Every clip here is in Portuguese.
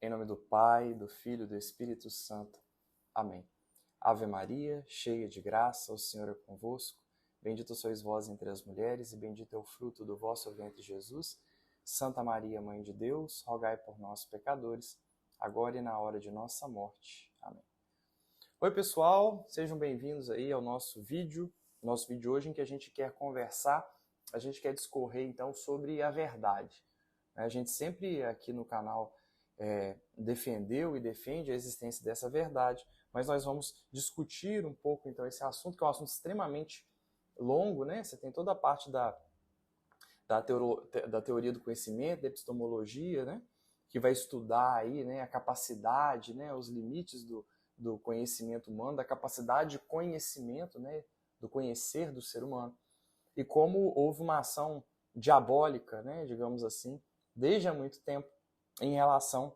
Em nome do Pai, do Filho e do Espírito Santo. Amém. Ave Maria, cheia de graça, o Senhor é convosco. Bendita sois vós entre as mulheres, e bendito é o fruto do vosso ventre, Jesus. Santa Maria, Mãe de Deus, rogai por nós, pecadores, agora e na hora de nossa morte. Amém. Oi, pessoal, sejam bem-vindos aí ao nosso vídeo hoje em que a gente quer conversar, a gente quer discorrer, então, sobre a verdade. A gente sempre aqui no canal defendeu e defende a existência dessa verdade, mas nós vamos discutir um pouco então esse assunto, que é um assunto extremamente longo, né? Você tem toda a parte da teoria do conhecimento, da epistemologia, né? Que vai estudar aí, né, a capacidade, né, os limites do conhecimento humano, da capacidade de conhecimento, né, do conhecer do ser humano, e como houve uma ação diabólica, né, digamos assim, desde há muito tempo, em relação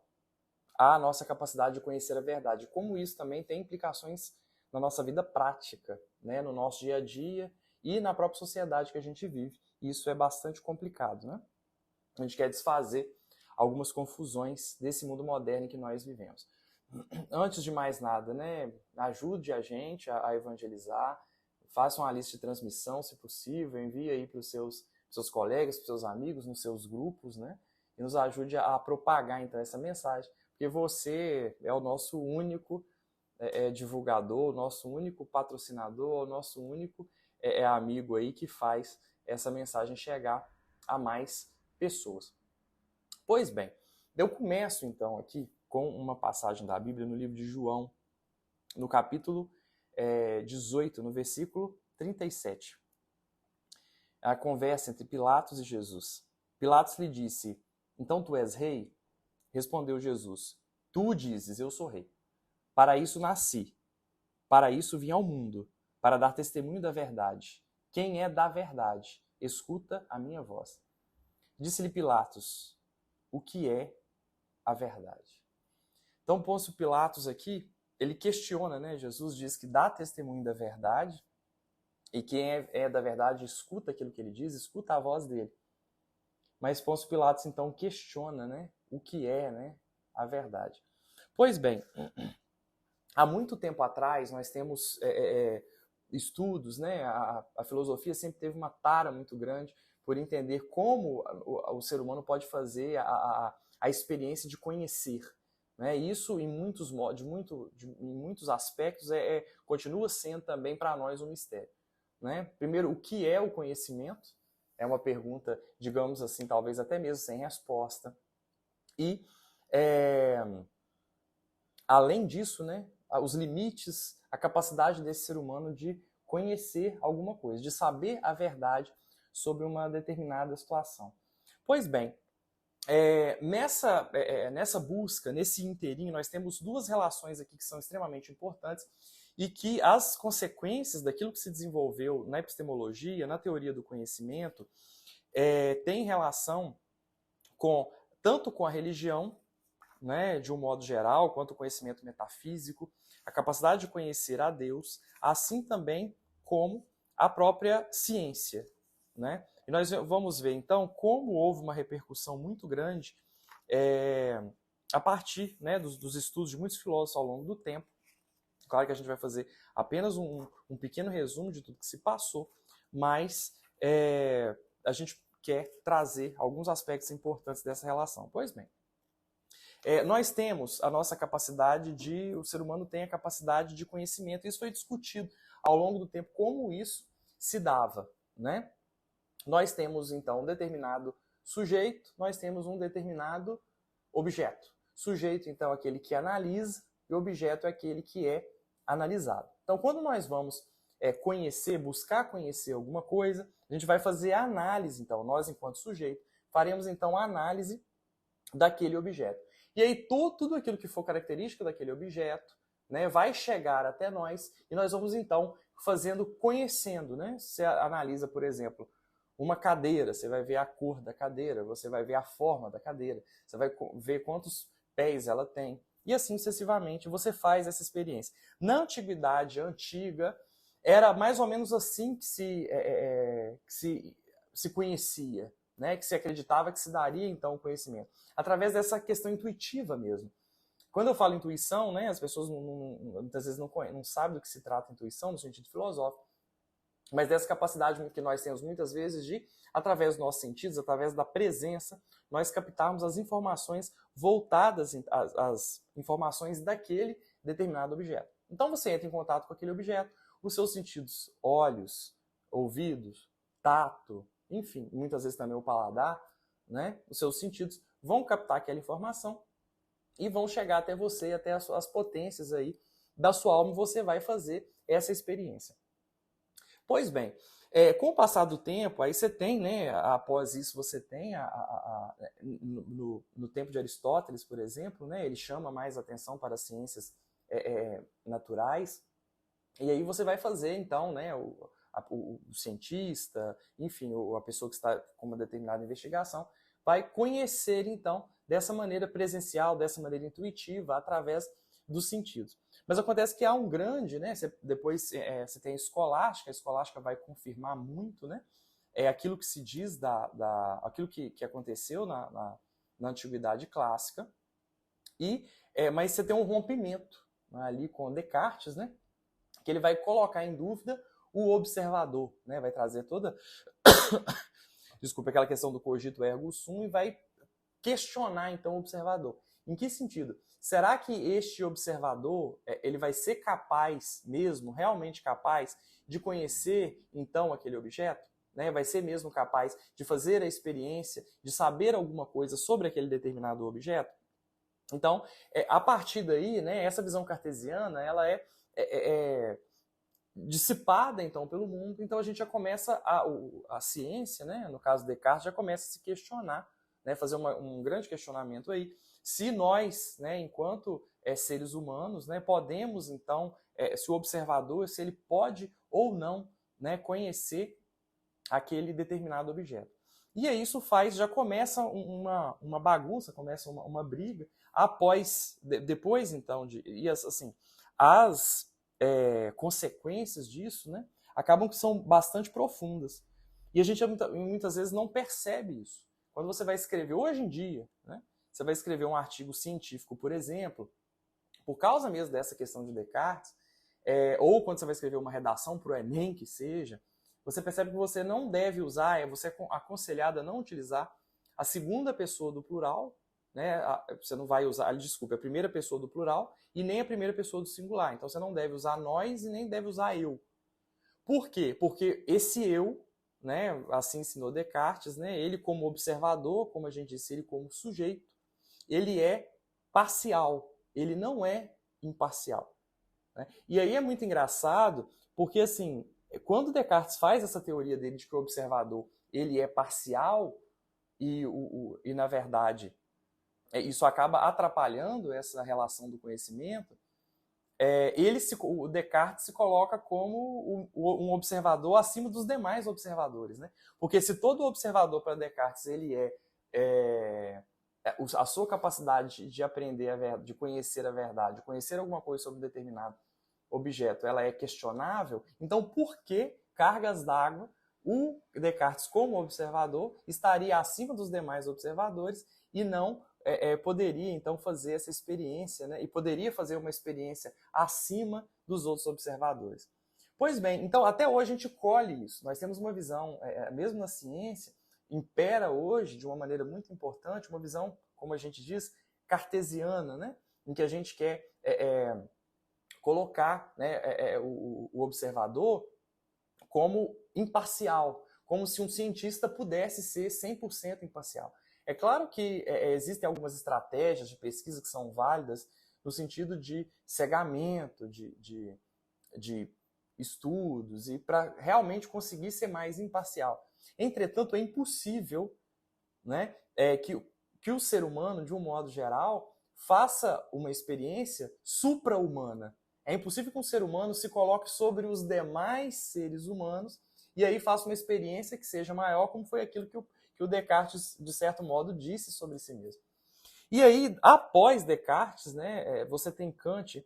à nossa capacidade de conhecer a verdade. Como isso também tem implicações na nossa vida prática, né? No nosso dia a dia e na própria sociedade que a gente vive. Isso é bastante complicado, né? A gente quer desfazer algumas confusões desse mundo moderno em que nós vivemos. Antes de mais nada, né? Ajude a gente a evangelizar, faça uma lista de transmissão, se possível, envie aí para os seus colegas, para os seus amigos, nos seus grupos, né? E nos ajude a propagar, então, essa mensagem, porque você é o nosso único divulgador, o nosso único patrocinador, o nosso único amigo aí que faz essa mensagem chegar a mais pessoas. Pois bem, eu começo, então, aqui com uma passagem da Bíblia no livro de João, no capítulo 18, no versículo 37. A conversa entre Pilatos e Jesus. Pilatos lhe disse: então tu és rei? Respondeu Jesus: tu dizes, eu sou rei. Para isso nasci, para isso vim ao mundo, para dar testemunho da verdade. Quem é da verdade, escuta a minha voz. Disse-lhe Pilatos: o que é a verdade? Então Pôncio Pilatos aqui, ele questiona, né? Jesus diz que dá testemunho da verdade, e quem é da verdade escuta aquilo que ele diz, escuta a voz dele. Mas Pôncio Pilatos, então, questiona, né, o que é, né, a verdade. Pois bem, há muito tempo atrás nós temos estudos, né, a filosofia sempre teve uma tara muito grande por entender como o ser humano pode fazer a experiência de conhecer. Né? Isso, em muitos aspectos, continua sendo também para nós um mistério. Né? Primeiro, o que é o conhecimento? É uma pergunta, digamos assim, talvez até mesmo sem resposta. E, além disso, né, os limites, a capacidade desse ser humano de conhecer alguma coisa, de saber a verdade sobre uma determinada situação. Pois bem, nessa busca, nesse inteirinho, nós temos duas relações aqui que são extremamente importantes e que as consequências daquilo que se desenvolveu na epistemologia, na teoria do conhecimento, tem relação tanto com a religião, né, de um modo geral, quanto o conhecimento metafísico, a capacidade de conhecer a Deus, assim também como a própria ciência. Né? E nós vamos ver, então, como houve uma repercussão muito grande a partir, né, dos estudos de muitos filósofos ao longo do tempo. Claro que a gente vai fazer apenas um pequeno resumo de tudo que se passou, mas a gente quer trazer alguns aspectos importantes dessa relação. Pois bem, nós temos a nossa capacidade o ser humano tem a capacidade de conhecimento. Isso foi discutido ao longo do tempo, como isso se dava. Né? Nós temos, então, um determinado sujeito, nós temos um determinado objeto. Sujeito, então, é aquele que analisa, e objeto é aquele que é analisado. Então, quando nós vamos buscar conhecer alguma coisa, a gente vai fazer a análise, então, nós, enquanto sujeito, faremos, então, a análise daquele objeto. E aí, tudo aquilo que for característica daquele objeto, né, vai chegar até nós, e nós vamos, então, conhecendo. Né? Você analisa, por exemplo, uma cadeira, você vai ver a cor da cadeira, você vai ver a forma da cadeira, você vai ver quantos pés ela tem, e assim sucessivamente você faz essa experiência. Na antiguidade antiga, era mais ou menos assim que se conhecia. né, que se acreditava que se daria então o conhecimento? Através dessa questão intuitiva mesmo. Quando eu falo intuição, né, as pessoas muitas vezes não sabem do que se trata intuição no sentido filosófico, mas dessa capacidade que nós temos muitas vezes de, através dos nossos sentidos, através da presença, nós captarmos as informações voltadas às informações daquele determinado objeto. Então você entra em contato com aquele objeto, os seus sentidos, olhos, ouvidos, tato, enfim, muitas vezes também o paladar, né? Os seus sentidos vão captar aquela informação e vão chegar até você, até as potências aí da sua alma, e você vai fazer essa experiência. Pois bem, com o passar do tempo, aí você tem, né, após isso você tem, no tempo de Aristóteles, por exemplo, né, ele chama mais atenção para as ciências naturais, e aí você vai fazer, então, né, o cientista, enfim, a pessoa que está com uma determinada investigação, vai conhecer, então, dessa maneira presencial, dessa maneira intuitiva, através dos sentidos. Mas acontece que há um grande, né? Depois você tem a escolástica vai confirmar muito, né? Aquilo que se diz aquilo que aconteceu na antiguidade clássica. Mas você tem um rompimento, né, ali com Descartes, né? Que ele vai colocar em dúvida o observador, né? Vai trazer toda desculpa, aquela questão do cogito ergo sum e vai questionar então o observador. Em que sentido? Será que este observador ele vai ser capaz mesmo, realmente capaz, de conhecer então aquele objeto? Né? Vai ser mesmo capaz de fazer a experiência, de saber alguma coisa sobre aquele determinado objeto? Então, a partir daí, né, essa visão cartesiana ela é dissipada então pelo mundo, então a gente já começa a ciência, né, no caso de Descartes, já começa a se questionar, né, fazer um grande questionamento aí, se nós, né, enquanto seres humanos, né, podemos então, se o observador, se ele pode ou não, né, conhecer aquele determinado objeto. E aí isso já começa uma bagunça, começa uma briga, depois então, e assim, as consequências disso, né, acabam que são bastante profundas. E a gente muitas vezes não percebe isso. Quando você vai escrever, hoje em dia, né, você vai escrever um artigo científico, por exemplo, por causa mesmo dessa questão de Descartes, ou quando você vai escrever uma redação para o Enem, que seja, você percebe que você não deve usar, você é aconselhado a não utilizar a segunda pessoa do plural, né? Você não vai usar, desculpe, a primeira pessoa do plural e nem a primeira pessoa do singular. Então você não deve usar nós e nem deve usar eu. Por quê? Porque esse eu, né, assim ensinou Descartes, né, ele como observador, como a gente disse, ele como sujeito, ele é parcial, ele não é imparcial. Né? E aí é muito engraçado, porque assim, quando Descartes faz essa teoria dele de que o observador ele é parcial e na verdade isso acaba atrapalhando essa relação do conhecimento, o Descartes se coloca como um observador acima dos demais observadores, né? Porque se todo observador para Descartes ele a sua capacidade de aprender de conhecer a verdade, de conhecer alguma coisa sobre um determinado objeto, ela é questionável, então por que cargas d'água o Descartes como observador estaria acima dos demais observadores e não poderia então fazer essa experiência, né? E poderia fazer uma experiência acima dos outros observadores. Pois bem, então até hoje a gente colhe isso. Nós temos uma visão, mesmo na ciência, impera hoje de uma maneira muito importante, uma visão, como a gente diz, cartesiana, né? Em que a gente quer colocar, né, o observador como imparcial, como se um cientista pudesse ser 100% imparcial. É claro que existem algumas estratégias de pesquisa que são válidas no sentido de cegamento, de estudos, e para realmente conseguir ser mais imparcial. Entretanto, é impossível, né, que o ser humano, de um modo geral, faça uma experiência supra-humana. É impossível que um ser humano se coloque sobre os demais seres humanos e aí faça uma experiência que seja maior, como foi aquilo que o Descartes, de certo modo, disse sobre si mesmo. E aí, após Descartes, né, você tem Kant,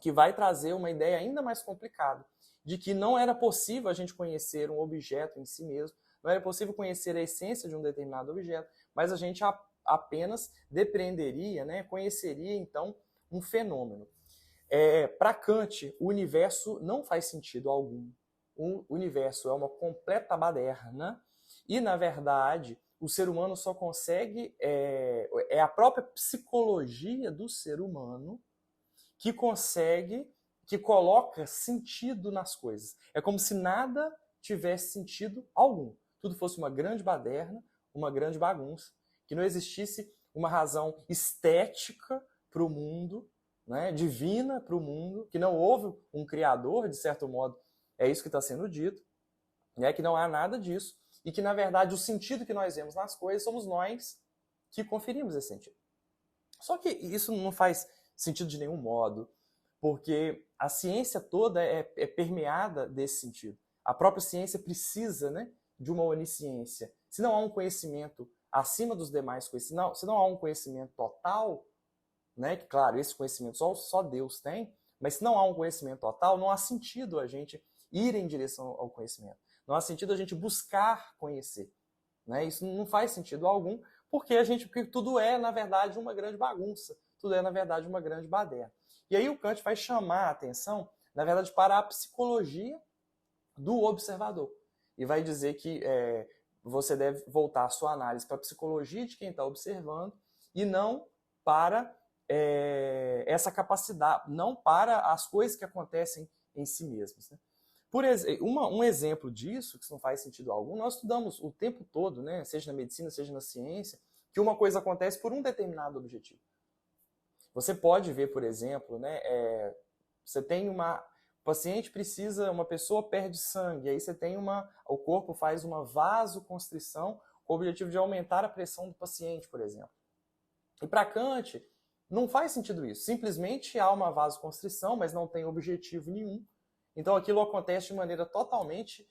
que vai trazer uma ideia ainda mais complicada, de que não era possível a gente conhecer um objeto em si mesmo, não era possível conhecer a essência de um determinado objeto, mas a gente apenas depreenderia, né, conheceria então um fenômeno. Para Kant, o universo não faz sentido algum. O universo é uma completa baderna e, na verdade, o ser humano só consegue... É a própria psicologia do ser humano que consegue, que coloca sentido nas coisas. É como se nada tivesse sentido algum. Tudo fosse uma grande baderna, uma grande bagunça, que não existisse uma razão estética para o mundo, né, divina para o mundo, que não houve um criador, de certo modo, é isso que está sendo dito, né, que não há nada disso, e que, na verdade, o sentido que nós vemos nas coisas somos nós que conferimos esse sentido. Só que isso não faz sentido de nenhum modo, porque a ciência toda é permeada desse sentido. A própria ciência precisa, né, de uma onisciência. Se não há um conhecimento acima dos demais conhecimentos, se não há um conhecimento total, né, que, claro, esse conhecimento só Deus tem, mas se não há um conhecimento total, não há sentido a gente ir em direção ao conhecimento. Não há sentido a gente buscar conhecer. Né? Isso não faz sentido algum, porque tudo é, na verdade, uma grande bagunça. Tudo é, na verdade, uma grande baderna. E aí o Kant vai chamar a atenção, na verdade, para a psicologia do observador. E vai dizer que você deve voltar a sua análise para a psicologia de quem está observando e não para essa capacidade, não para as coisas que acontecem em si mesmas. Né? Um exemplo disso, que não faz sentido algum, nós estudamos o tempo todo, né, seja na medicina, seja na ciência, que uma coisa acontece por um determinado objetivo. Você pode ver, por exemplo, né, você tem o paciente precisa, uma pessoa perde sangue, aí você tem o corpo faz uma vasoconstrição com o objetivo de aumentar a pressão do paciente, por exemplo. E para Kant, não faz sentido isso. Simplesmente há uma vasoconstrição, mas não tem objetivo nenhum. Então aquilo acontece de maneira totalmente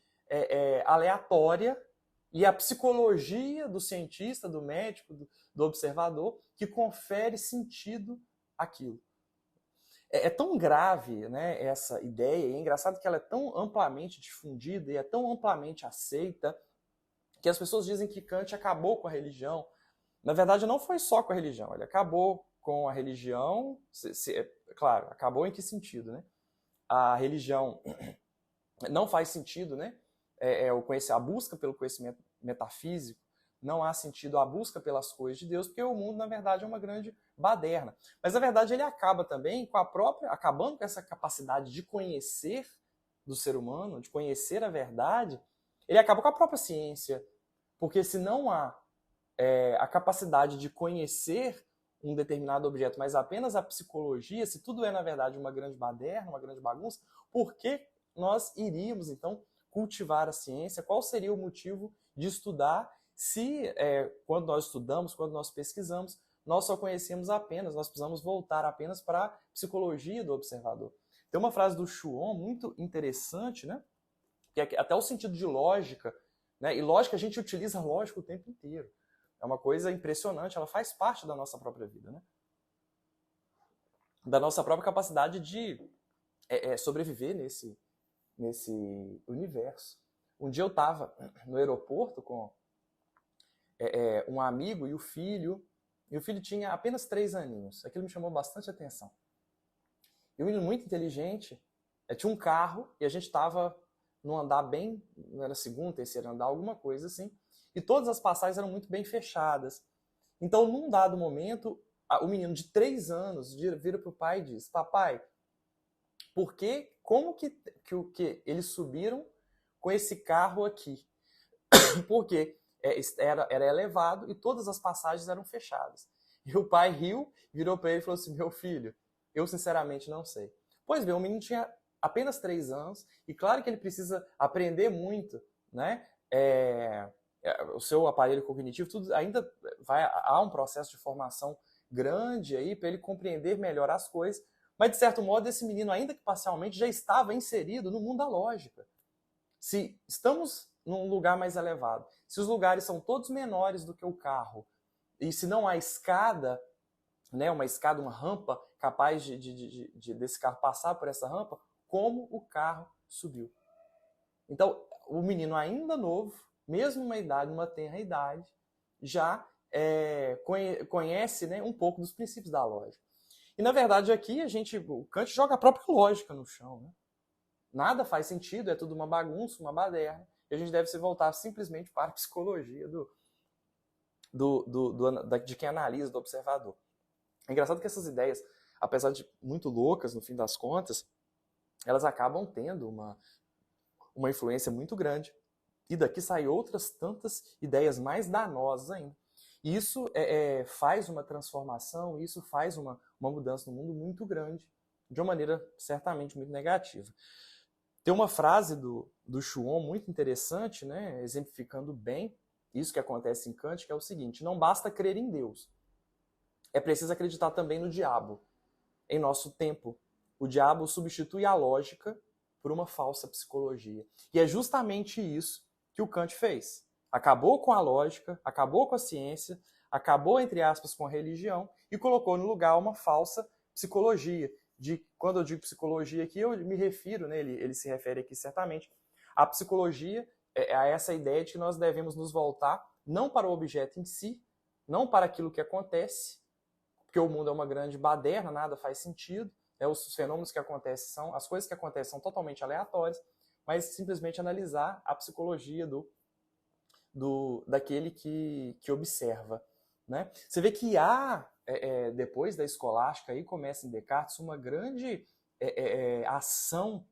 aleatória e a psicologia do cientista, do médico, do observador, que confere sentido àquilo. É tão grave, né, essa ideia, e é engraçado que ela é tão amplamente difundida e é tão amplamente aceita, que as pessoas dizem que Kant acabou com a religião. Na verdade, não foi só com a religião, ele acabou com a religião, claro, acabou em que sentido, né? A religião não faz sentido, né? A busca pelo conhecimento metafísico, não há sentido a busca pelas coisas de Deus, porque o mundo, na verdade, é uma grande baderna. Mas, na verdade, ele acaba também acabando com essa capacidade de conhecer do ser humano, de conhecer a verdade, ele acaba com a própria ciência. Porque se não há a capacidade de conhecer um determinado objeto, mas apenas a psicologia, se tudo é, na verdade, uma grande baderna, uma grande bagunça, por que nós iríamos, então, cultivar a ciência? Qual seria o motivo de estudar se, quando nós estudamos, quando nós pesquisamos, nós só conhecemos apenas, nós precisamos voltar apenas para a psicologia do observador? Tem uma frase do Chuon muito interessante, né? Que é até o sentido de lógica, né? E lógica, a gente utiliza lógica o tempo inteiro. É uma coisa impressionante, ela faz parte da nossa própria vida, né? Da nossa própria capacidade de sobreviver nesse universo. Um dia eu estava no aeroporto com um amigo e o filho tinha apenas 3 aninhos. Aquilo me chamou bastante atenção. E um menino muito inteligente, tinha um carro e a gente estava num andar bem, não era segundo, terceiro andar, alguma coisa assim, e todas as passagens eram muito bem fechadas. Então, num dado momento, o menino de 3 anos vira para o pai e diz: papai, como que eles subiram com esse carro aqui? Porque era elevado e todas as passagens eram fechadas. E o pai riu, virou para ele e falou assim: meu filho, eu sinceramente não sei. Pois bem, o menino tinha apenas 3 anos e claro que ele precisa aprender muito, né? O seu aparelho cognitivo, tudo ainda há um processo de formação grande aí para ele compreender melhor as coisas, mas de certo modo esse menino, ainda que parcialmente, já estava inserido no mundo da lógica. Se estamos num lugar mais elevado, se os lugares são todos menores do que o carro, e se não há escada, né, uma escada, uma rampa capaz desse carro passar por essa rampa, como o carro subiu? Então, o menino ainda novo, mesmo numa tenra idade, já conhece, né, um pouco dos princípios da lógica. E, na verdade, aqui o Kant joga a própria lógica no chão. Né? Nada faz sentido, é tudo uma bagunça, uma baderna, e a gente deve se voltar simplesmente para a psicologia de quem analisa, do observador. É engraçado que essas ideias, apesar de muito loucas, no fim das contas, elas acabam tendo uma influência muito grande. E daqui saem outras tantas ideias mais danosas ainda. E isso faz uma transformação, isso faz uma mudança no mundo muito grande, de uma maneira certamente muito negativa. Tem uma frase do Schuon muito interessante, né, exemplificando bem isso que acontece em Kant, que é o seguinte: não basta crer em Deus, é preciso acreditar também no diabo. Em nosso tempo, o diabo substitui a lógica por uma falsa psicologia. E é justamente isso que o Kant fez. Acabou com a lógica, acabou com a ciência, acabou, entre aspas, com a religião e colocou no lugar uma falsa psicologia. Quando eu digo psicologia aqui, eu me refiro, né, ele se refere aqui certamente, à psicologia, a essa ideia de que nós devemos nos voltar não para o objeto em si, não para aquilo que acontece, porque o mundo é uma grande baderna, nada faz sentido, né, os fenômenos que acontecem as coisas que acontecem são totalmente aleatórias, mas simplesmente analisar a psicologia daquele que observa. Né? Você vê que há, depois da escolástica, aí começa em Descartes, uma grande ação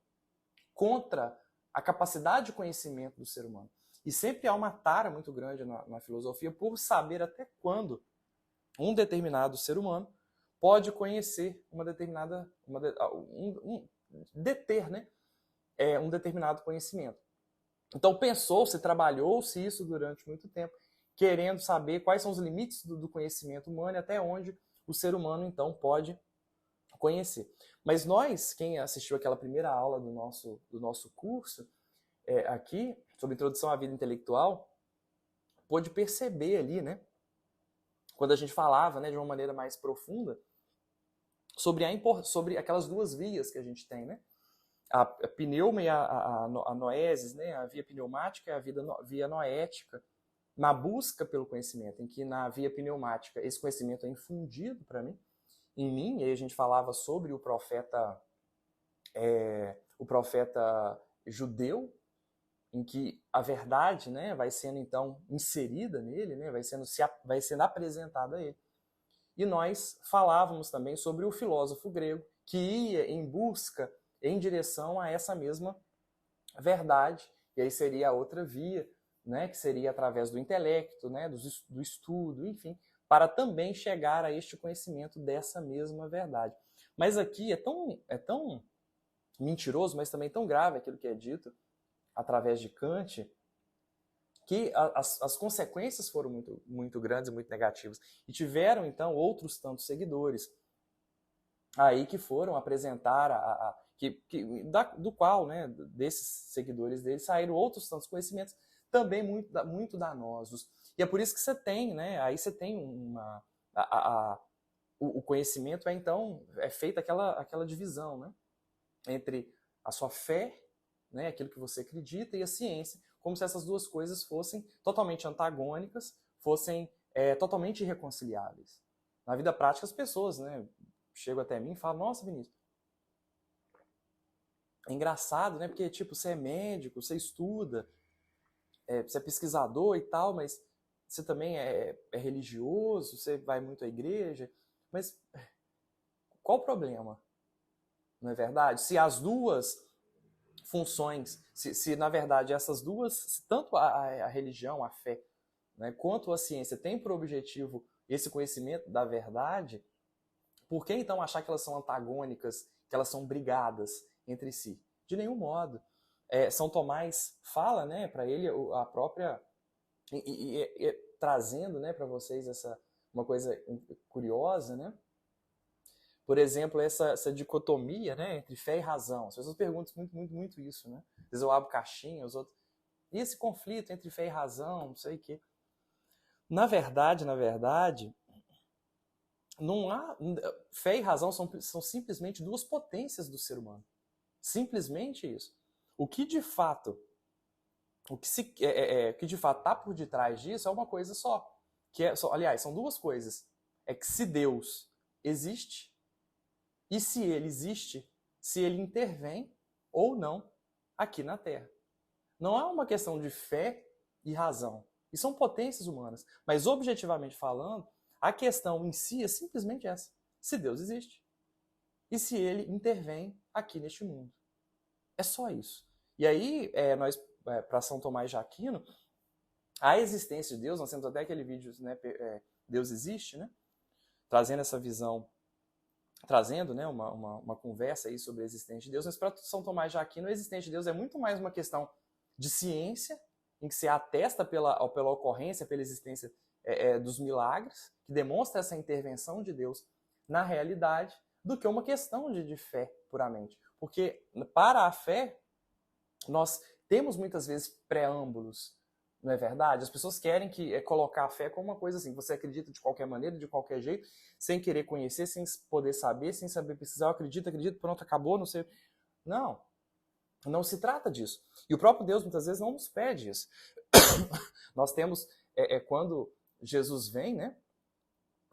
contra a capacidade de conhecimento do ser humano. E sempre há uma tara muito grande na filosofia por saber até quando um determinado ser humano pode conhecer deter, né, um determinado conhecimento. Então pensou-se, trabalhou-se isso durante muito tempo, querendo saber quais são os limites do conhecimento humano e até onde o ser humano, então, pode conhecer. Mas nós, quem assistiu aquela primeira aula do nosso curso, aqui, sobre Introdução à Vida Intelectual, pôde perceber ali, né, quando a gente falava, né, de uma maneira mais profunda, sobre aquelas duas vias que a gente tem, né? A pneuma e a noesis, né? A via pneumática e a via noética, na busca pelo conhecimento, em que na via pneumática esse conhecimento é infundido em mim, e aí a gente falava sobre o profeta judeu, em que a verdade, né, vai sendo então inserida nele, né, vai sendo apresentada a ele. E nós falávamos também sobre o filósofo grego que ia em direção a essa mesma verdade, e aí seria a outra via, né, que seria através do intelecto, né, do estudo, enfim, para também chegar a este conhecimento dessa mesma verdade. Mas aqui é tão mentiroso, mas também tão grave aquilo que é dito através de Kant, que as consequências foram muito, muito grandes e muito negativas. E tiveram, então, outros tantos seguidores aí que foram apresentar, do qual, né, desses seguidores dele, saíram outros tantos conhecimentos também muito, muito danosos. E é por isso que você tem, né, aí você tem o conhecimento, então, feita aquela divisão, né, entre a sua fé, né, aquilo que você acredita, e a ciência, como se essas duas coisas fossem totalmente antagônicas, fossem totalmente irreconciliáveis. Na vida prática, as pessoas, né, chegam até mim e falam: nossa, Vinícius, é engraçado, né, porque tipo, você é médico, você estuda, você é pesquisador e tal, mas você também é religioso, você vai muito à igreja, mas qual o problema? Não é verdade? Se as duas funções, se na verdade essas duas, tanto a religião, a fé, né, quanto a ciência tem por objetivo esse conhecimento da verdade, por que então achar que elas são antagônicas, que elas são brigadas entre si? De nenhum modo. São Tomás fala, né, para ele a própria trazendo, né, para vocês uma coisa curiosa, né? Por exemplo, essa dicotomia, né, entre fé e razão. As pessoas perguntam muito, muito, muito isso, né? Às vezes eu abro caixinha, os outros... E esse conflito entre fé e razão, não sei o quê. Na verdade, não há... Fé e razão são simplesmente duas potências do ser humano. Simplesmente isso. O que, de fato, que de fato está por detrás disso é uma coisa só. Aliás, são duas coisas. É que se Deus existe, e se ele existe, se ele intervém ou não aqui na Terra. Não é uma questão de fé e razão. E são potências humanas. Mas, objetivamente falando, a questão em si é simplesmente essa. Se Deus existe. E se ele intervém aqui neste mundo. É só isso. E aí, para São Tomás de Aquino, a existência de Deus, nós temos até aquele vídeo, né, Deus existe, né? Trazendo essa visão, trazendo, né, uma conversa aí sobre a existência de Deus. Mas para São Tomás de Aquino, a existência de Deus é muito mais uma questão de ciência, em que se atesta pela ocorrência, pela existência dos milagres, que demonstra essa intervenção de Deus na realidade, do que uma questão de fé puramente. Porque para a fé, nós temos muitas vezes preâmbulos, não é verdade? As pessoas querem colocar a fé como uma coisa assim, você acredita de qualquer maneira, de qualquer jeito, sem querer conhecer, sem poder saber, sem saber precisar, eu acredito, pronto, acabou, não sei. Não. Não se trata disso. E o próprio Deus, muitas vezes, não nos pede isso. Nós temos, quando Jesus vem, né,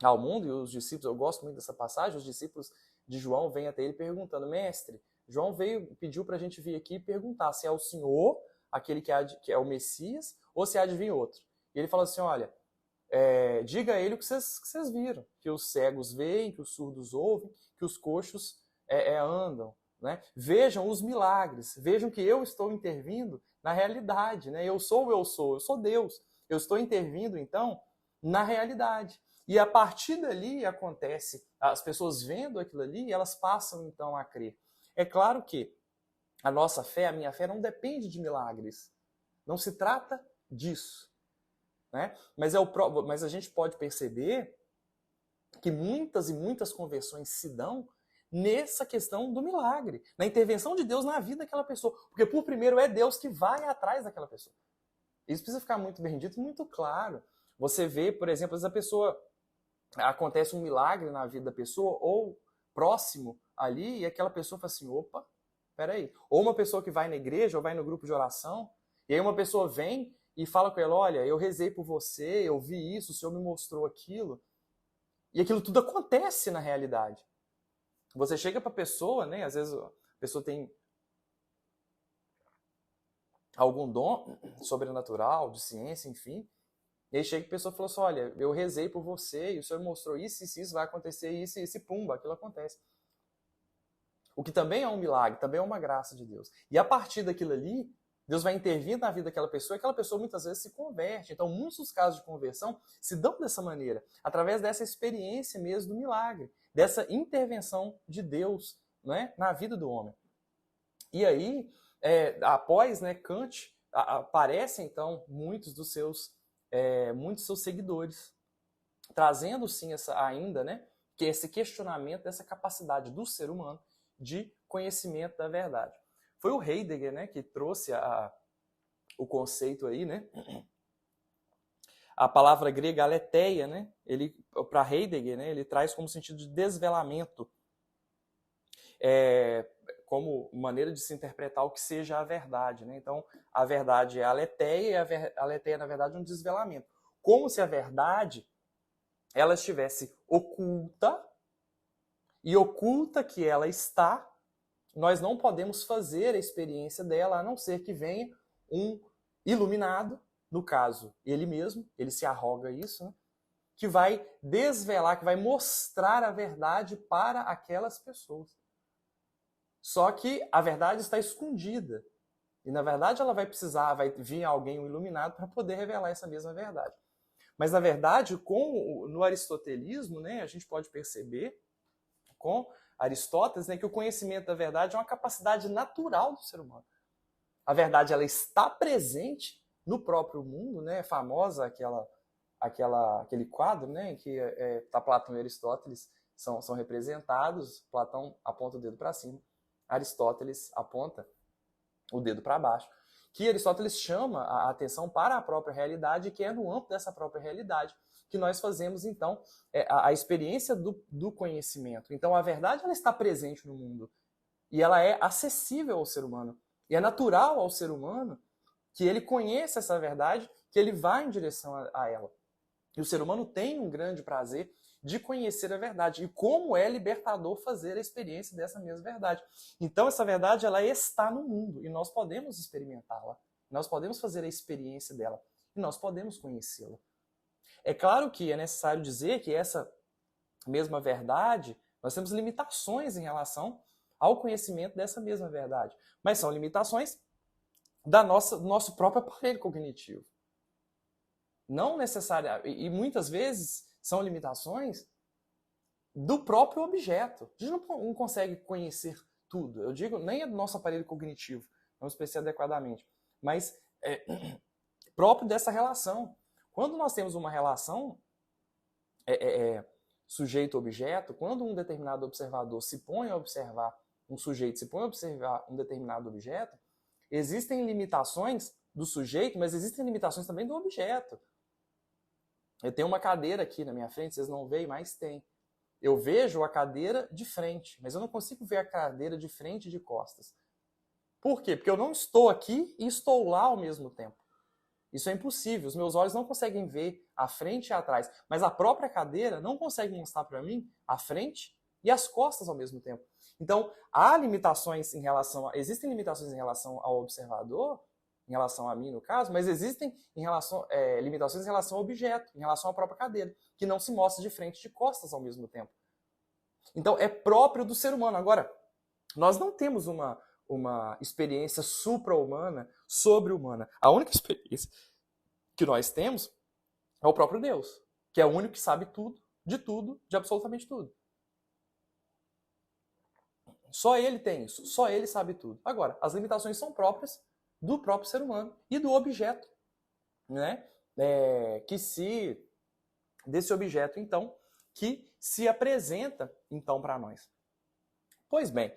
ao mundo, e os discípulos, eu gosto muito dessa passagem, os discípulos de João vêm até ele perguntando, mestre, João pediu para a gente vir aqui e perguntar se é o Senhor, aquele que é o Messias, ou se há de vir outro. E ele fala assim, olha, diga a ele o que vocês viram, que os cegos veem, que os surdos ouvem, que os coxos andam. Né? Vejam os milagres, vejam que eu estou intervindo na realidade. Né? Eu sou Deus. Eu estou intervindo, então, na realidade. E a partir dali acontece, as pessoas vendo aquilo ali, elas passam então a crer. É claro que a nossa fé, a minha fé, não depende de milagres. Não se trata disso. Né? Mas a gente pode perceber que muitas e muitas conversões se dão nessa questão do milagre, na intervenção de Deus na vida daquela pessoa. Porque, por primeiro, é Deus que vai atrás daquela pessoa. Isso precisa ficar muito bem dito, muito claro. Você vê, por exemplo, essa pessoa, acontece um milagre na vida da pessoa, ou próximo ali, e aquela pessoa fala assim, opa, peraí. Ou uma pessoa que vai na igreja, ou vai no grupo de oração, e aí uma pessoa vem e fala com ela, olha, eu rezei por você, eu vi isso, o Senhor me mostrou aquilo. E aquilo tudo acontece na realidade. Você chega para a pessoa, né? Às vezes a pessoa tem algum dom sobrenatural, de ciência, enfim. E aí chega a pessoa e fala assim, olha, eu rezei por você e o Senhor mostrou isso, isso vai acontecer, isso, e pumba, aquilo acontece. O que também é um milagre, também é uma graça de Deus. E a partir daquilo ali, Deus vai intervir na vida daquela pessoa e aquela pessoa muitas vezes se converte. Então, muitos dos casos de conversão se dão dessa maneira, através dessa experiência mesmo do milagre, dessa intervenção de Deus, né, na vida do homem. E aí, após, né, Kant, aparecem então muitos dos seus seguidores, trazendo sim que esse questionamento dessa capacidade do ser humano de conhecimento da verdade. Foi o Heidegger, né, que trouxe o conceito aí, né? A palavra grega aletheia, né? Para Heidegger, né, ele traz como sentido de desvelamento, como maneira de se interpretar o que seja a verdade, né? Então, a verdade é a aletheia, e a aletheia, na verdade, é um desvelamento. Como se a verdade ela estivesse oculta, e oculta que ela está, nós não podemos fazer a experiência dela, a não ser que venha um iluminado, no caso, ele mesmo, ele se arroga isso, né? Que vai desvelar, que vai mostrar a verdade para aquelas pessoas. Só que a verdade está escondida. E, na verdade, ela vai vir alguém, um iluminado, para poder revelar essa mesma verdade. Mas, na verdade, no aristotelismo, né, a gente pode perceber, com Aristóteles, né, que o conhecimento da verdade é uma capacidade natural do ser humano. A verdade ela está presente no próprio mundo, né? É famosa aquele quadro, né, em que Platão e Aristóteles são representados. Platão aponta o dedo para cima, Aristóteles aponta o dedo para baixo. Que Aristóteles chama a atenção para a própria realidade, que é no âmbito dessa própria realidade que nós fazemos, então, a experiência do conhecimento. Então, a verdade ela está presente no mundo e ela é acessível ao ser humano. E é natural ao ser humano que ele conheça essa verdade, que ele vá em direção a ela. E o ser humano tem um grande prazer de conhecer a verdade. E como é libertador fazer a experiência dessa mesma verdade. Então, essa verdade, ela está no mundo e nós podemos experimentá-la. Nós podemos fazer a experiência dela e nós podemos conhecê-la. É claro que é necessário dizer que essa mesma verdade, nós temos limitações em relação ao conhecimento dessa mesma verdade. Mas são limitações do nosso próprio aparelho cognitivo. Não necessariamente, e muitas vezes são limitações do próprio objeto. A gente não consegue conhecer tudo. Eu digo, nem é do nosso aparelho cognitivo, vamos pensar adequadamente, mas próprio dessa relação. Quando nós temos uma relação sujeito-objeto, quando um determinado observador se põe a observar um sujeito, se põe a observar um determinado objeto, existem limitações do sujeito, mas existem limitações também do objeto. Eu tenho uma cadeira aqui na minha frente, vocês não veem, mas tem. Eu vejo a cadeira de frente, mas eu não consigo ver a cadeira de frente e de costas. Por quê? Porque eu não estou aqui e estou lá ao mesmo tempo. Isso é impossível. Os meus olhos não conseguem ver a frente e atrás. Mas a própria cadeira não consegue mostrar para mim a frente e as costas ao mesmo tempo. Então, há limitações existem limitações em relação ao observador, em relação a mim, no caso, mas existem limitações em relação ao objeto, em relação à própria cadeira, que não se mostra de frente e de costas ao mesmo tempo. Então, é próprio do ser humano. Agora, nós não temos uma experiência supra-humana, sobre-humana. A única experiência que nós temos é o próprio Deus, que é o único que sabe tudo, de absolutamente tudo. Só ele tem isso, só ele sabe tudo. Agora, as limitações são próprias do próprio ser humano e do objeto, né? Desse objeto, então, que se apresenta, então, para nós. Pois bem,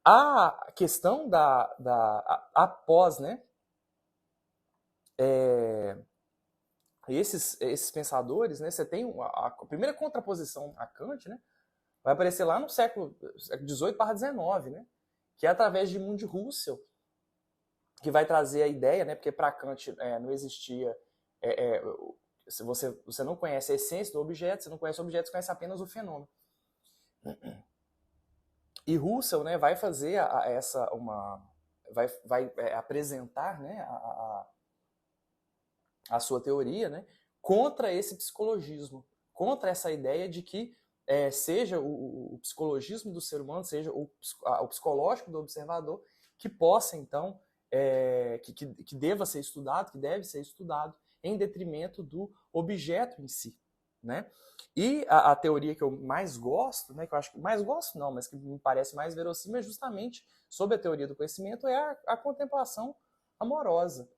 a questão após, né? Esses pensadores, né? Você tem a primeira contraposição a Kant, né? Vai aparecer lá no século XVIII/XIX, né? Que é através de Edmund Husserl, que vai trazer a ideia, né? Porque para Kant não existia... se você não conhece a essência do objeto, você não conhece o objeto, você conhece apenas o fenômeno. E Husserl, né, vai fazer vai apresentar, né, a sua teoria, né, contra esse psicologismo, contra essa ideia de que seja o psicologismo do ser humano, seja o psicológico do observador, que possa, então, que deva ser estudado, que deve ser estudado, em detrimento do objeto em si, né? E a teoria que eu mais gosto, né, que eu acho que mais gosto não, mas que me parece mais verossímil é justamente sobre a teoria do conhecimento, é a contemplação amorosa,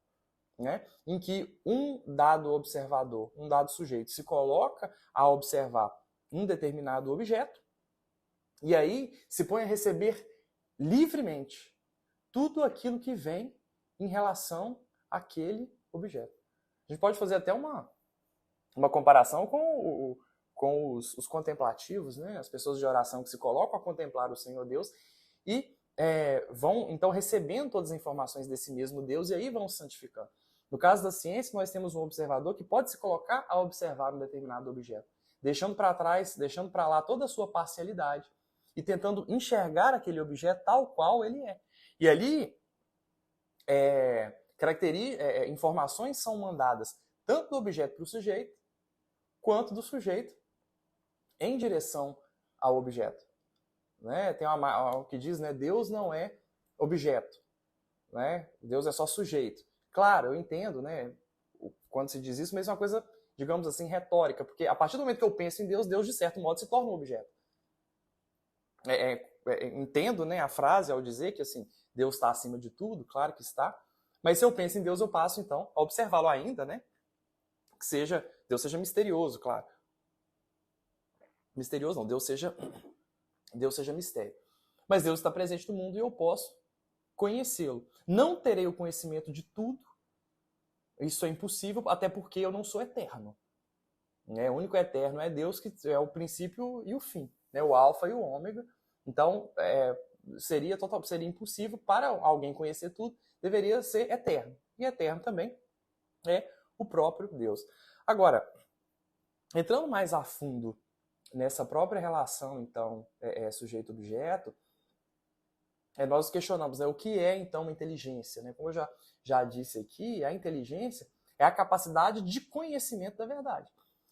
né? Em que um dado observador, um dado sujeito se coloca a observar um determinado objeto e aí se põe a receber livremente tudo aquilo que vem em relação àquele objeto. A gente pode fazer até uma comparação com os contemplativos, né? As pessoas de oração que se colocam a contemplar o Senhor Deus e vão, então, recebendo todas as informações desse mesmo Deus e aí vão se santificando. No caso da ciência, nós temos um observador que pode se colocar a observar um determinado objeto, deixando para trás, deixando para lá toda a sua parcialidade e tentando enxergar aquele objeto tal qual ele é. E ali, informações são mandadas tanto do objeto para o sujeito, quanto do sujeito em direção ao objeto. Né? Tem algo que diz, né, Deus não é objeto, né? Deus é só sujeito. Claro, eu entendo, né, quando se diz isso, mas é uma coisa, digamos assim, retórica, porque a partir do momento que eu penso em Deus, Deus, de certo modo, se torna um objeto. Entendo, né, a frase ao dizer que assim, Deus está acima de tudo, claro que está, mas se eu penso em Deus, eu passo, então, a observá-lo ainda, né? Que Deus seja misterioso, claro. Misterioso não, Deus seja mistério. Mas Deus está presente no mundo e eu posso conhecê-lo. Não terei o conhecimento de tudo, isso é impossível, até porque eu não sou eterno. O único eterno é Deus, que é o princípio e o fim, né? O alfa e o ômega. Então, seria impossível para alguém conhecer tudo, deveria ser eterno. E eterno também é o próprio Deus. Agora, entrando mais a fundo nessa própria relação, então, sujeito-objeto, nós questionamos, né, o que é, então, uma inteligência? Né? Como eu já disse aqui, a inteligência é a capacidade de conhecimento da verdade.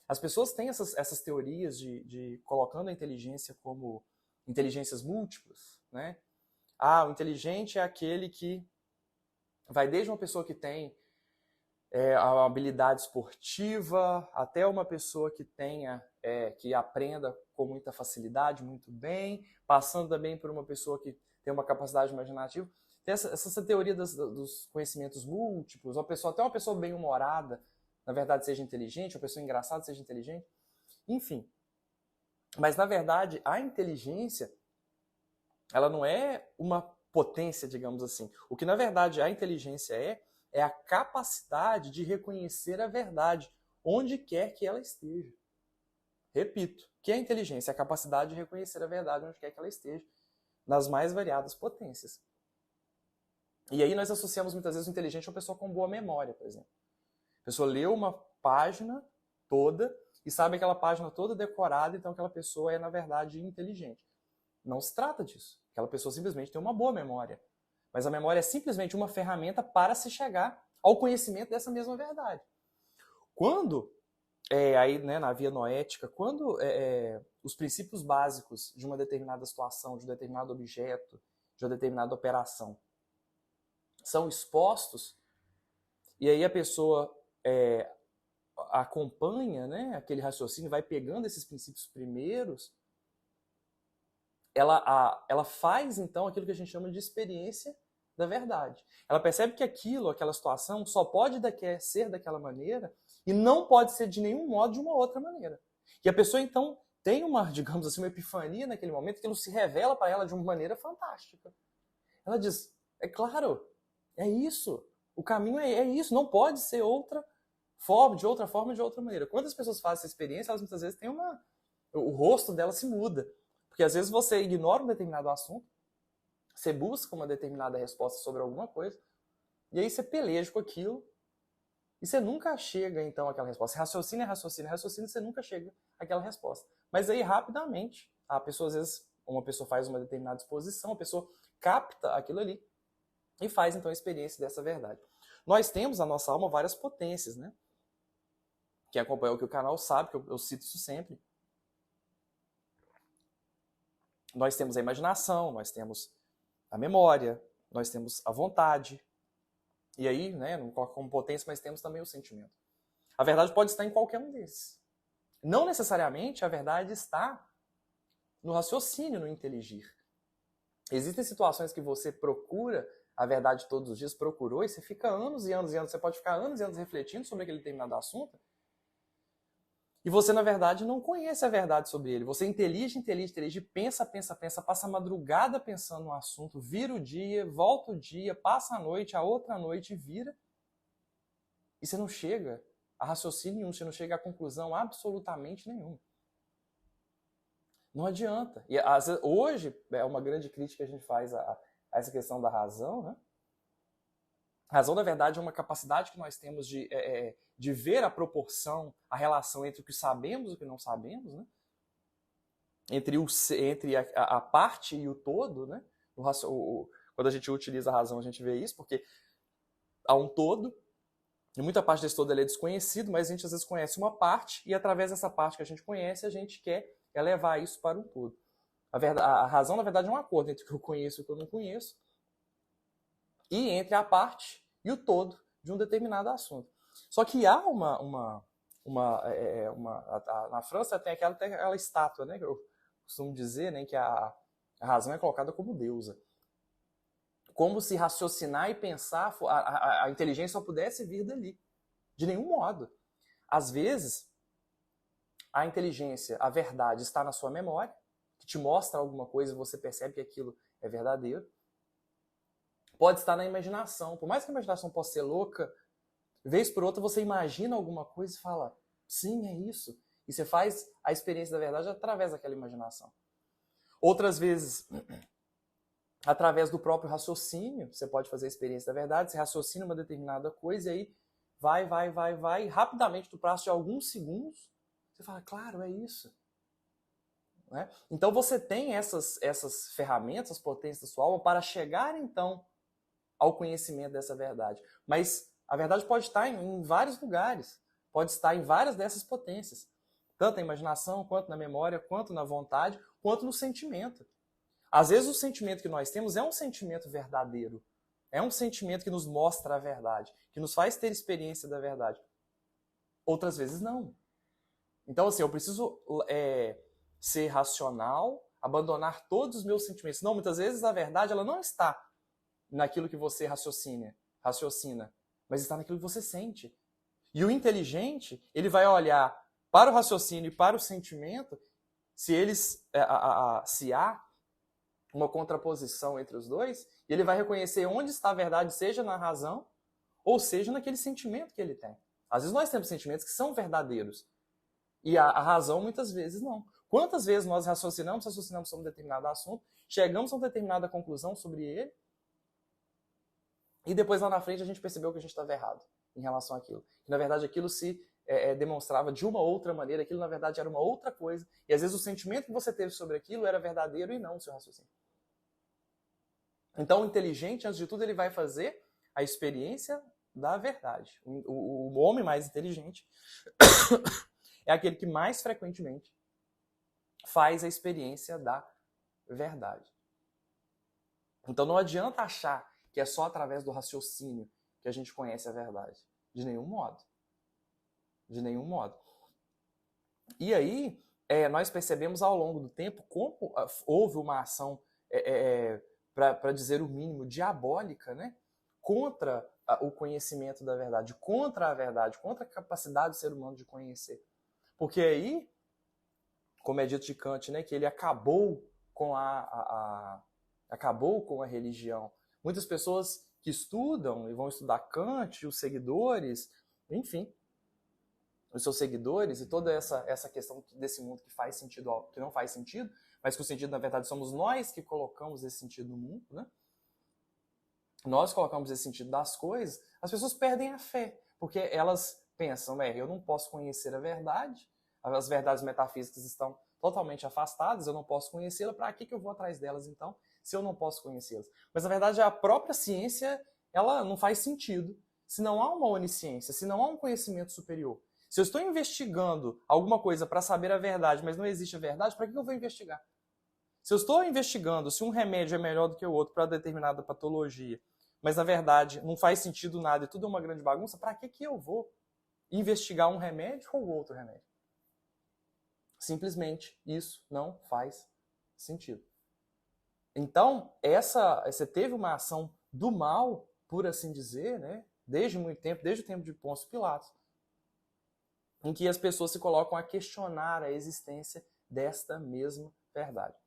As pessoas têm essas teorias de colocando a inteligência como inteligências múltiplas. Né? O inteligente é aquele que vai desde uma pessoa que tem a habilidade esportiva, até uma pessoa que tenha, que aprenda com muita facilidade, muito bem, passando também por uma pessoa que tem uma capacidade imaginativa. Tem essa teoria dos conhecimentos múltiplos, até uma pessoa bem-humorada, na verdade, seja inteligente, uma pessoa engraçada seja inteligente, enfim. Mas, na verdade, a inteligência, ela não é uma potência, digamos assim. O que, na verdade, a inteligência é a capacidade de reconhecer a verdade, onde quer que ela esteja. Repito, que é a inteligência? É a capacidade de reconhecer a verdade, onde quer que ela esteja, nas mais variadas potências. E aí nós associamos muitas vezes o inteligente a uma pessoa com boa memória, por exemplo. A pessoa leu uma página toda e sabe aquela página toda decorada, então aquela pessoa é, na verdade, inteligente. Não se trata disso. Aquela pessoa simplesmente tem uma boa memória. Mas a memória é simplesmente uma ferramenta para se chegar ao conhecimento dessa mesma verdade. Quando, aí, né, na via noética, quando os princípios básicos de uma determinada situação, de um determinado objeto, de uma determinada operação, são expostos, e aí a pessoa acompanha, né, aquele raciocínio, vai pegando esses princípios primeiros, ela faz, então, aquilo que a gente chama de experiência da verdade. Ela percebe que aquela situação, só pode ser daquela maneira e não pode ser de nenhum modo de uma outra maneira. E a pessoa, então, tem digamos assim, uma epifania naquele momento, que aquilo se revela para ela de uma maneira fantástica. Ela diz, é claro, é isso. O caminho é isso, não pode ser de outra forma, de outra maneira. Quando as pessoas fazem essa experiência, elas muitas vezes têm o rosto dela se muda. Porque às vezes você ignora um determinado assunto, você busca uma determinada resposta sobre alguma coisa, e aí você peleja com aquilo, e você nunca chega, então, àquela resposta. Você raciocina, e você nunca chega àquela resposta. Mas aí, rapidamente, às vezes, uma pessoa faz uma determinada exposição, a pessoa capta aquilo ali, e faz, então, a experiência dessa verdade. Nós temos na nossa alma várias potências, né? Quem acompanha o canal sabe, que eu cito isso sempre. Nós temos a imaginação, nós temos a memória, nós temos a vontade. E aí, né, não coloca como potência, mas temos também o sentimento. A verdade pode estar em qualquer um desses. Não necessariamente a verdade está no raciocínio, no inteligir. Existem situações que você procura a verdade todos os dias, procurou, e você fica anos e anos e anos, você pode ficar anos e anos refletindo sobre aquele determinado assunto, e você, na verdade, não conhece a verdade sobre ele. Você intelige, pensa, passa a madrugada pensando no assunto, vira o dia, volta o dia, passa a noite, a outra noite, vira. E você não chega a raciocínio nenhum, você não chega a conclusão absolutamente nenhuma. Não adianta. E hoje, é uma grande crítica que a gente faz a essa questão da razão, né? A razão, na verdade, é uma capacidade que nós temos de ver a proporção, a relação entre o que sabemos e o que não sabemos, né? Entre a parte e o todo, né? Quando a gente utiliza a razão, a gente vê isso, porque há um todo, e muita parte desse todo é desconhecido, mas a gente às vezes conhece uma parte, e através dessa parte que a gente conhece, a gente quer levar isso para um todo. A razão, na verdade, é um acordo entre o que eu conheço e o que eu não conheço, e entre a parte e o todo de um determinado assunto. Só que há na França tem aquela estátua, né, que eu costumo dizer, né, que a razão é colocada como deusa. Como se raciocinar e pensar, a inteligência só pudesse vir dali. De nenhum modo. Às vezes, a inteligência, a verdade está na sua memória, que te mostra alguma coisa e você percebe que aquilo é verdadeiro. Pode estar na imaginação. Por mais que a imaginação possa ser louca, vez por outra você imagina alguma coisa e fala, sim, é isso. E você faz a experiência da verdade através daquela imaginação. Outras vezes, através do próprio raciocínio, você pode fazer a experiência da verdade, você raciocina uma determinada coisa e aí vai, e rapidamente, no prazo de alguns segundos, você fala, claro, é isso. Né? Então você tem essas ferramentas, as potências da sua alma para chegar, então, ao conhecimento dessa verdade. Mas a verdade pode estar em vários lugares, pode estar em várias dessas potências. Tanto na imaginação, quanto na memória, quanto na vontade, quanto no sentimento. Às vezes o sentimento que nós temos é um sentimento verdadeiro. É um sentimento que nos mostra a verdade, que nos faz ter experiência da verdade. Outras vezes não. Então, assim, eu preciso ser racional, abandonar todos os meus sentimentos. Não, muitas vezes a verdade ela não está naquilo que você raciocina, mas está naquilo que você sente. E o inteligente, ele vai olhar para o raciocínio e para o sentimento, se há uma contraposição entre os dois, e ele vai reconhecer onde está a verdade, seja na razão, ou seja naquele sentimento que ele tem. Às vezes nós temos sentimentos que são verdadeiros, e a razão muitas vezes não. Quantas vezes nós raciocinamos sobre um determinado assunto, chegamos a uma determinada conclusão sobre ele, e depois lá na frente a gente percebeu que a gente estava errado em relação àquilo. Que na verdade aquilo se demonstrava de uma outra maneira, aquilo na verdade era uma outra coisa, e às vezes o sentimento que você teve sobre aquilo era verdadeiro e não o seu raciocínio. Então o inteligente, antes de tudo, ele vai fazer a experiência da verdade. O homem mais inteligente é aquele que mais frequentemente faz a experiência da verdade. Então não adianta achar que é só através do raciocínio que a gente conhece a verdade. De nenhum modo. De nenhum modo. E aí, nós percebemos ao longo do tempo como houve uma ação, para dizer o mínimo, diabólica, né? Contra o conhecimento da verdade, contra a verdade, contra a capacidade do ser humano de conhecer. Porque aí, como é dito de Kant, né, que ele acabou com acabou com a religião. Muitas pessoas que estudam e vão estudar Kant, os seguidores, enfim, os seus seguidores e toda essa questão desse mundo que faz sentido, que não faz sentido, mas que o sentido, na verdade, somos nós que colocamos esse sentido no mundo, né? Nós colocamos esse sentido das coisas, as pessoas perdem a fé, porque elas pensam, eu não posso conhecer a verdade, as verdades metafísicas estão totalmente afastadas, eu não posso conhecê-la, para que eu vou atrás delas, então, se eu não posso conhecê-las? Mas, na verdade, a própria ciência, ela não faz sentido se não há uma onisciência, se não há um conhecimento superior. Se eu estou investigando alguma coisa para saber a verdade, mas não existe a verdade, para que eu vou investigar? Se eu estou investigando se um remédio é melhor do que o outro para determinada patologia, mas na verdade não faz sentido nada e tudo é uma grande bagunça, para que eu vou investigar um remédio ou outro remédio? Simplesmente isso não faz sentido. Então, você teve uma ação do mal, por assim dizer, né? Desde muito tempo, desde o tempo de Pôncio Pilatos, em que as pessoas se colocam a questionar a existência desta mesma verdade.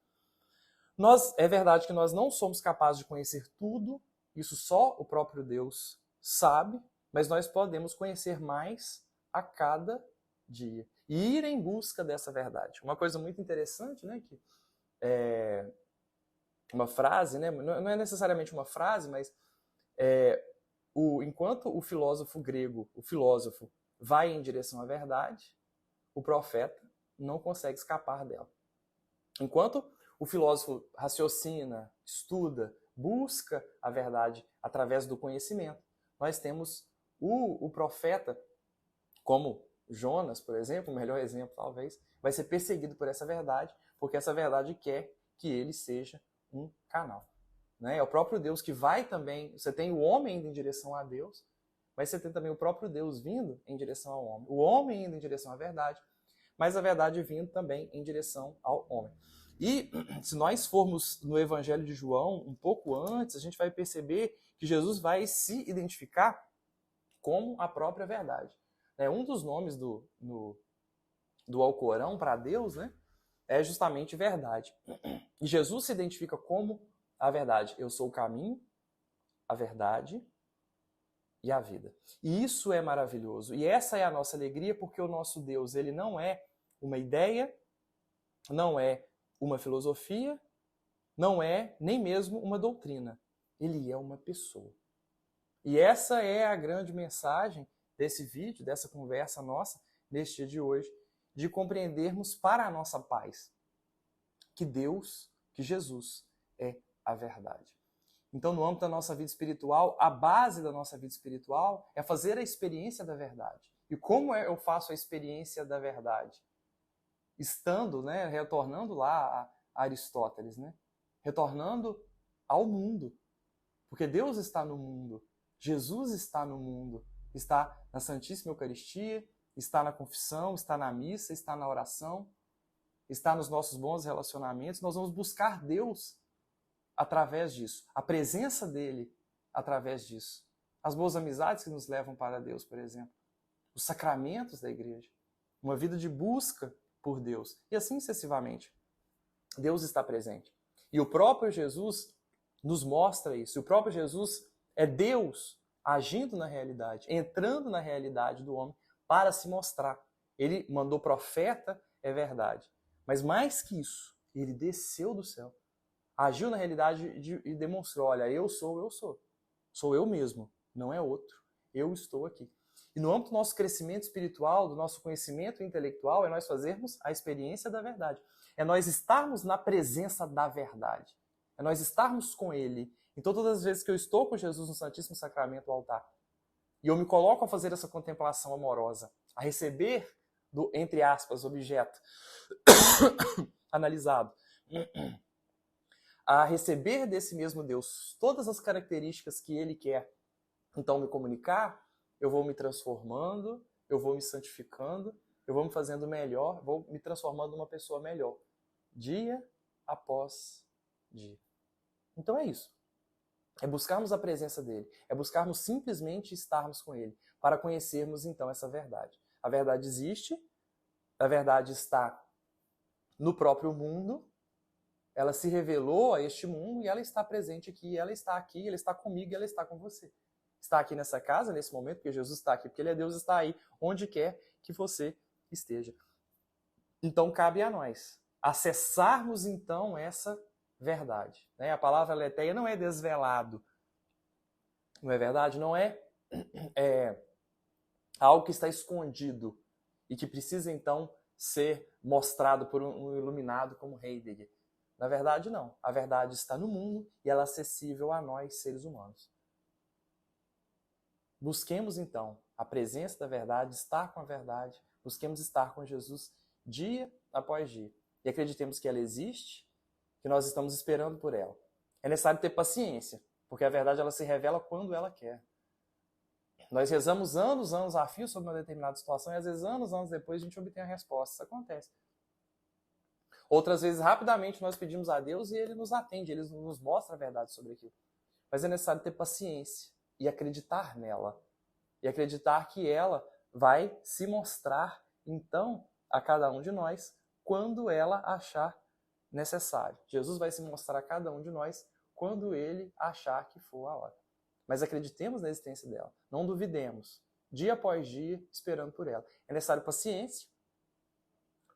É verdade que nós não somos capazes de conhecer tudo, isso só o próprio Deus sabe, mas nós podemos conhecer mais a cada dia e ir em busca dessa verdade. Uma coisa muito interessante, né, que uma frase, né, não é necessariamente uma frase, mas enquanto o filósofo grego, vai em direção à verdade, o profeta não consegue escapar dela. Enquanto o filósofo raciocina, estuda, busca a verdade através do conhecimento, nós temos o profeta, como Jonas, por exemplo, o melhor exemplo talvez, vai ser perseguido por essa verdade, porque essa verdade quer que ele seja um canal. Né? É o próprio Deus que vai também, você tem o homem indo em direção a Deus, mas você tem também o próprio Deus vindo em direção ao homem. O homem indo em direção à verdade, mas a verdade vindo também em direção ao homem. E se nós formos no Evangelho de João, um pouco antes, a gente vai perceber que Jesus vai se identificar como a própria verdade. Um dos nomes do Alcorão para Deus, né, é justamente verdade. E Jesus se identifica como a verdade. Eu sou o caminho, a verdade e a vida. E isso é maravilhoso. E essa é a nossa alegria, porque o nosso Deus, ele não é uma ideia, não é uma filosofia, não é nem mesmo uma doutrina, ele é uma pessoa. E essa é a grande mensagem desse vídeo, dessa conversa nossa, neste dia de hoje, de compreendermos para a nossa paz que Deus, que Jesus é a verdade. Então, no âmbito da nossa vida espiritual, a base da nossa vida espiritual é fazer a experiência da verdade. E como eu faço a experiência da verdade? Estando, né, retornando lá a Aristóteles, né? Retornando ao mundo. Porque Deus está no mundo, Jesus está no mundo, está na Santíssima Eucaristia, está na confissão, está na missa, está na oração, está nos nossos bons relacionamentos. Nós vamos buscar Deus através disso, a presença dele através disso, as boas amizades que nos levam para Deus, por exemplo, os sacramentos da igreja, uma vida de busca por Deus, e assim sucessivamente. Deus está presente. E o próprio Jesus nos mostra isso. E o próprio Jesus é Deus agindo na realidade, entrando na realidade do homem para se mostrar. Ele mandou profeta, é verdade. Mas mais que isso, ele desceu do céu, agiu na realidade e demonstrou, olha, eu sou. Sou eu mesmo, não é outro. Eu estou aqui. E no âmbito do nosso crescimento espiritual, do nosso conhecimento intelectual, é nós fazermos a experiência da verdade. É nós estarmos na presença da verdade. É nós estarmos com Ele. Então, todas as vezes que eu estou com Jesus no Santíssimo Sacramento, ao altar, e eu me coloco a fazer essa contemplação amorosa, a receber do, entre aspas, objeto analisado, a receber desse mesmo Deus todas as características que Ele quer, então, me comunicar, eu vou me transformando, eu vou me santificando, eu vou me fazendo melhor, vou me transformando numa pessoa melhor, dia após dia. Então é isso. É buscarmos a presença dele, é buscarmos simplesmente estarmos com ele, para conhecermos então essa verdade. A verdade existe, a verdade está no próprio mundo, ela se revelou a este mundo e ela está presente aqui, ela está comigo e ela está com você. Está aqui nessa casa, nesse momento, porque Jesus está aqui, porque ele é Deus, está aí, onde quer que você esteja. Então cabe a nós acessarmos então essa verdade. Né? A palavra aletheia não é desvelado, não é verdade? Não é algo que está escondido e que precisa então ser mostrado por um iluminado como Heidegger. Na verdade, não. A verdade está no mundo e ela é acessível a nós, seres humanos. Busquemos, então, a presença da verdade, estar com a verdade. Busquemos estar com Jesus dia após dia. E acreditemos que ela existe, que nós estamos esperando por ela. É necessário ter paciência, porque a verdade ela se revela quando ela quer. Nós rezamos anos a fio sobre uma determinada situação e às vezes anos depois a gente obtém a resposta. Isso acontece. Outras vezes, rapidamente, nós pedimos a Deus e Ele nos atende, Ele nos mostra a verdade sobre aquilo. Mas é necessário ter paciência e acreditar nela. E acreditar que ela vai se mostrar, então, a cada um de nós, quando ela achar necessário. Jesus vai se mostrar a cada um de nós quando Ele achar que for a hora. Mas acreditemos na existência dela. Não duvidemos. Dia após dia, esperando por ela. É necessário paciência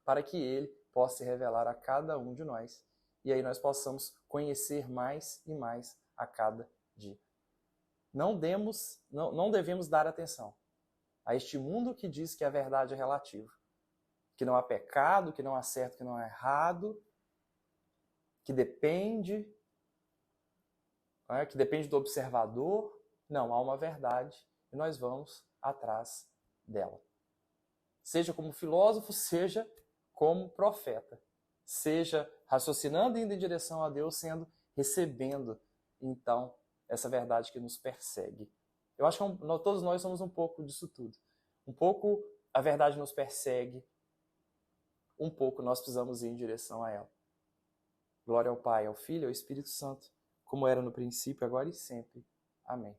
para que Ele possa se revelar a cada um de nós. E aí nós possamos conhecer mais e mais a cada dia. Não devemos dar atenção a este mundo que diz que a verdade é relativa. Que não há pecado, que não há certo, que não há errado, que depende do observador. Não, há uma verdade e nós vamos atrás dela. Seja como filósofo, seja como profeta. Seja raciocinando e indo em direção a Deus, recebendo, então, essa verdade que nos persegue. Eu acho que todos nós somos um pouco disso tudo. Um pouco a verdade nos persegue, um pouco nós precisamos ir em direção a ela. Glória ao Pai, ao Filho e ao Espírito Santo, como era no princípio, agora e sempre. Amém.